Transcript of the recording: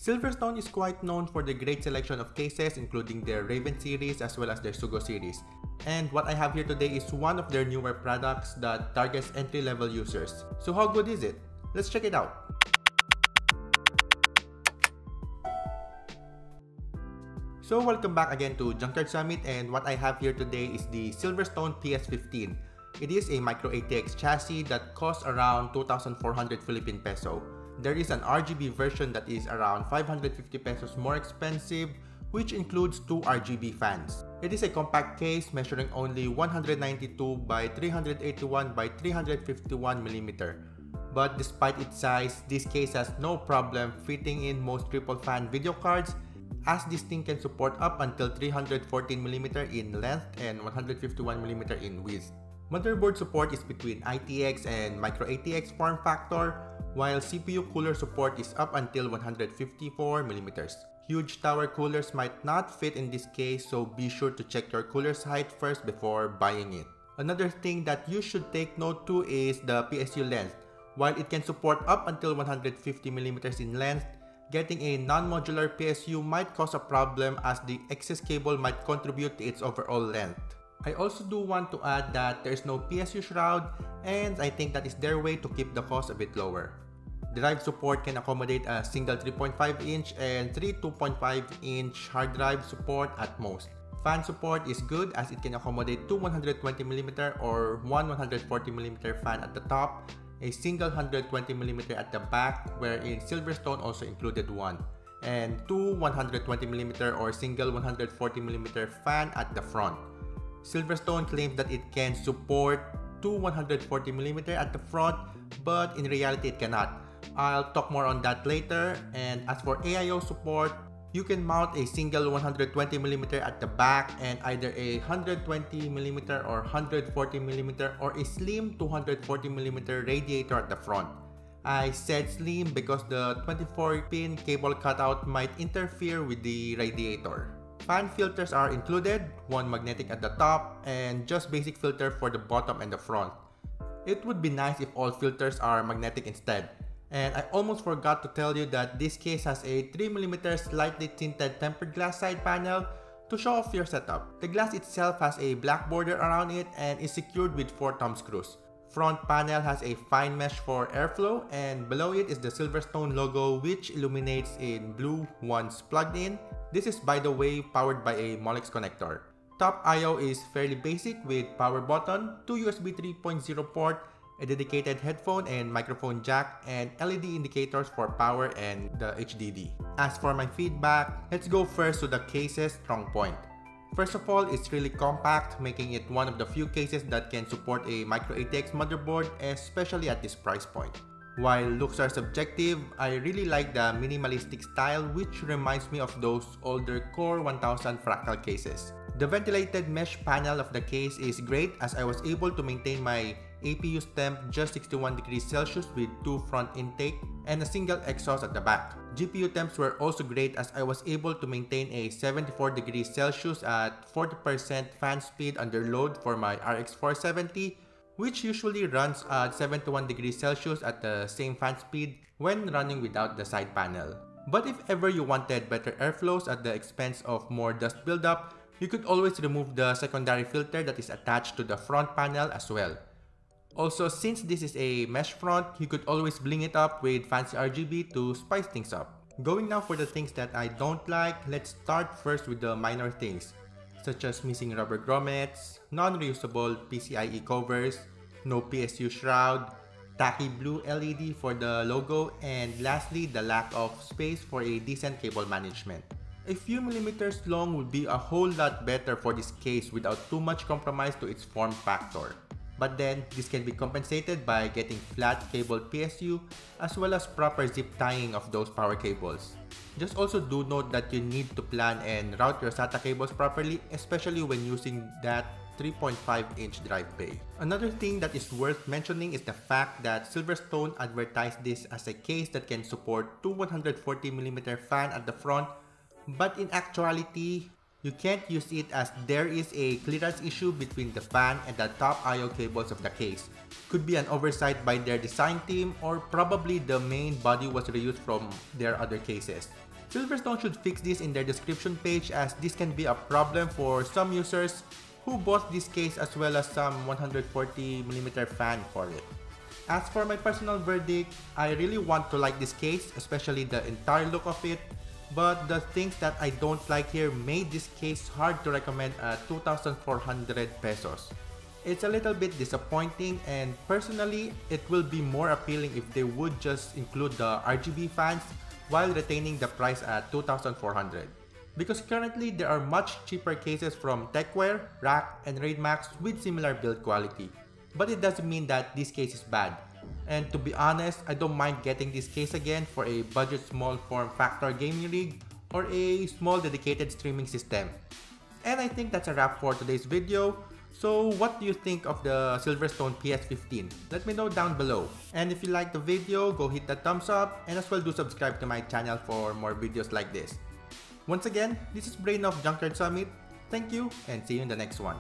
Silverstone is quite known for the great selection of cases, including their Raven series as well as their Sugo series. And what I have here today is one of their newer products that targets entry-level users. So how good is it? Let's check it out. So welcome back again to Junkyard Summit, and what I have here today is the Silverstone PS15. It is a MicroATX chassis that costs around 2,400 Philippine peso. There is an RGB version that is around 550 pesos more expensive, which includes two RGB fans. It is a compact case measuring only 192 by 381 by 351 mm. But despite its size, this case has no problem fitting in most triple fan video cards, as this thing can support up until 314mm in length and 151mm in width. Motherboard support is between ITX and MicroATX form factor, while CPU cooler support is up until 154mm. Huge tower coolers might not fit in this case, so be sure to check your cooler's height first before buying it. Another thing that you should take note to is the PSU length. While it can support up until 150mm in length, getting a non-modular PSU might cause a problem as the excess cable might contribute to its overall length. I also do want to add that there is no Psu Shroud, and I think that is their way to keep the cost a bit lower. Drive support can accommodate a single 3.5-inch and three 2.5-inch hard drive support at most. Fan support is good as it can accommodate two 120mm or one 140mm fan at the top, a single 120mm at the back, wherein Silverstone also included one, and two 120mm or single 140mm fan at the front. Silverstone claims that it can support two 140mm at the front, but in reality it cannot. I'll talk more on that later. And as for AIO support, you can mount a single 120mm at the back and either a 120mm or 140mm or a slim 240mm radiator at the front. I said slim because the 24-pin cable cutout might interfere with the radiator. Fan filters are included, one magnetic at the top and just basic filter for the bottom and the front. It would be nice if all filters are magnetic instead. And I almost forgot to tell you that this case has a 3mm slightly tinted tempered glass side panel to show off your setup. The glass itself has a black border around it and is secured with 4 thumb screws. Front panel has a fine mesh for airflow, and below it is the Silverstone logo, which illuminates in blue once plugged in. This is, by the way, powered by a Molex connector. Top I/O is fairly basic with power button, 2 USB 3.0 port, a dedicated headphone and microphone jack, and LED indicators for power and the HDD. As for my feedback, let's go first to the case's strong point. First of all, it's really compact, making it one of the few cases that can support a MicroATX motherboard, especially at this price point. While looks are subjective, I really like the minimalistic style, which reminds me of those older Core 1000 fractal cases. The ventilated mesh panel of the case is great as I was able to maintain my APU's temp just 61 degrees Celsius with 2 front intake and a single exhaust at the back. GPU temps were also great as I was able to maintain a 74 degrees Celsius at 40% fan speed under load for my RX 470, which usually runs at 71 degrees Celsius at the same fan speed when running without the side panel. But if ever you wanted better airflows at the expense of more dust buildup, you could always remove the secondary filter that is attached to the front panel as well. Also, since this is a mesh front, you could always bling it up with fancy RGB to spice things up. Going now for the things that I don't like, let's start first with the minor things, such as missing rubber grommets, non-reusable PCIe covers, no PSU shroud, tacky blue LED for the logo, and lastly, the lack of space for a decent cable management. A few millimeters long would be a whole lot better for this case without too much compromise to its form factor. But then, this can be compensated by getting flat cable PSU as well as proper zip tying of those power cables. Just also do note that you need to plan and route your SATA cables properly, especially when using that 3.5-inch drive bay. Another thing that is worth mentioning is the fact that Silverstone advertised this as a case that can support two 140mm fan at the front, but in actuality, you can't use it as there is a clearance issue between the fan and the top I/O cables of the case. Could be an oversight by their design team, or probably the main body was reused from their other cases. Silverstone should fix this in their description page, as this can be a problem for some users who bought this case as well as some 140mm fan for it. As for my personal verdict, I really want to like this case, especially the entire look of it, but the things that I don't like here made this case hard to recommend at 2,400 pesos. It's a little bit disappointing, and personally, it will be more appealing if they would just include the RGB fans while retaining the price at 2,400. Because currently there are much cheaper cases from Techwear, Rack, and Raidmax with similar build quality. But it doesn't mean that this case is bad. And to be honest, I don't mind getting this case again for a budget small form factor gaming rig or a small dedicated streaming system. And I think that's a wrap for today's video. So what do you think of the Silverstone PS15? Let me know down below. And if you liked the video, go hit the thumbs up, and as well do subscribe to my channel for more videos like this. Once again, this is Brain of Junkyard Summit. Thank you, and see you in the next one.